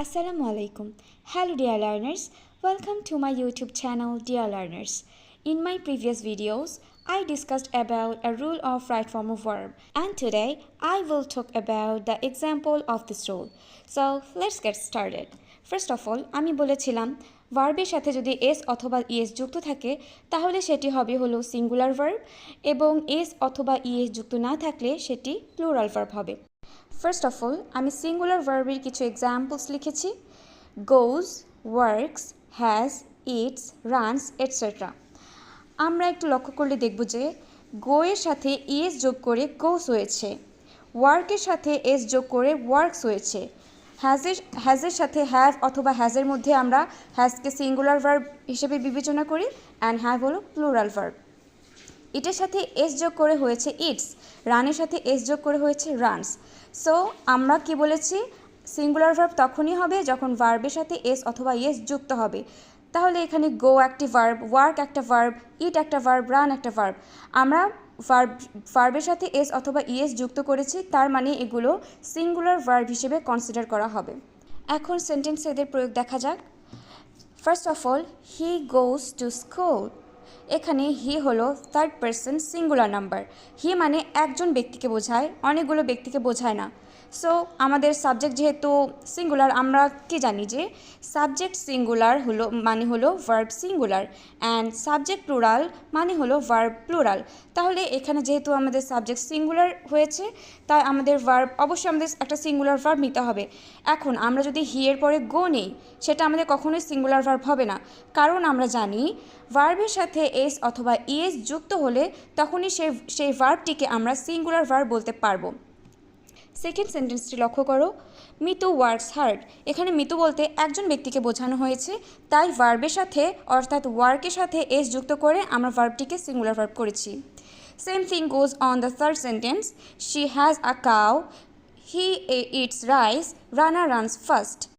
Assalamu alaikum. Hello dear learners. Welcome to my YouTube channel Dear Learners. In my previous videos, I discussed about a rule of right form of verb, and today I will talk about the example of this rule. So let's get started. First of all, আমি বলেছিলাম ভার্বের সাথে যদি S অথবা e s যুক্ত থাকে তাহলে সেটি হবে হলো সিঙ্গুলার ভার্ব এবং এস অথবা ইএস যুক্ত না থাকলে সেটি প্লুরাল ভার্ব হবে। ফার্স্ট অফ অল আমি সিঙ্গুলার ভার্বের কিছু এক্সাম্পলস লিখেছি goes, works, has, eats, runs etcetera. আমরা একটু লক্ষ্য করলে দেখব যে গো এর সাথে ইএস যোগ করে গোস হয়েছে, ওয়ার্কের সাথে এস যোগ করে ওয়ার্কস হয়েছে, হ্যাজের সাথে হ্যাভ অথবা হ্যাজের মধ্যে আমরা হ্যাজকে সিঙ্গুলার ভার্ব হিসেবে বিবেচনা করি অ্যান্ড হ্যাভ হলো প্লুরাল ভার্ব। ইটের সাথে এস যোগ করে হয়েছে ইটস, রানের সাথে এস যোগ করে হয়েছে রানস। সো আমরা কি বলেছি সিঙ্গুলার ভার্ব তখনই হবে যখন ভার্বের সাথে এস অথবা ইএস যুক্ত হবে। তাহলে এখানে গো একটি ভার্ব, ওয়ার্ক একটা ভার্ব, ইট একটা ভার্ব, রান একটা ভার্ব। আমরা ভার্বের সাথে এস অথবা ইএস যুক্ত করেছি, তার মানে এগুলো সিঙ্গুলার ভার্ব হিসেবে কনসিডার করা হবে। এখন সেন্টেন্সে এদের প্রয়োগ দেখা যাক। First of all he goes to school. এখানে হি হলো থার্ড পারসন সিঙ্গুলার নাম্বার। হি মানে একজন ব্যক্তিকে বোঝায়, অনেকগুলো ব্যক্তিকে বোঝায় না। সো আমাদের সাবজেক্ট যেহেতু সিঙ্গুলার, আমরা কি জানি যে সাবজেক্ট সিঙ্গুলার হলো মানে হলো verb singular and subject plural মানে হলো ভার্ব প্লুরাল। তাহলে এখানে যেহেতু আমাদের সাবজেক্ট সিঙ্গুলার হয়েছে তাই আমাদের ভার্ব অবশ্যই আমাদের একটা সিঙ্গুলার ভার্ব নিতে হবে। এখন আমরা যদি হি এর পরে গো নেই সেটা আমাদের কখনোই সিঙ্গুলার ভার্ব হবে না, কারণ আমরা জানি ভার্বের সাথে এস অথবা ইএস যুক্ত হলে তখনই সেই ভার্বটিকে আমরা সিঙ্গুলার ভার্ব বলতে পারবো। সেকেন্ড সেন্টেন্সটি লক্ষ্য করো, মিতু ওয়ার্কস হার্ড। এখানে মিতু বলতে একজন ব্যক্তিকে বোঝানো হয়েছে, তাই ভার্বের সাথে অর্থাৎ ওয়ার্কের সাথে এস যুক্ত করে আমরা ভার্বটিকে সিঙ্গুলার ভার্ব করেছি। Same thing goes on the third sentence, she has a cow, he eats rice, Rana runs first.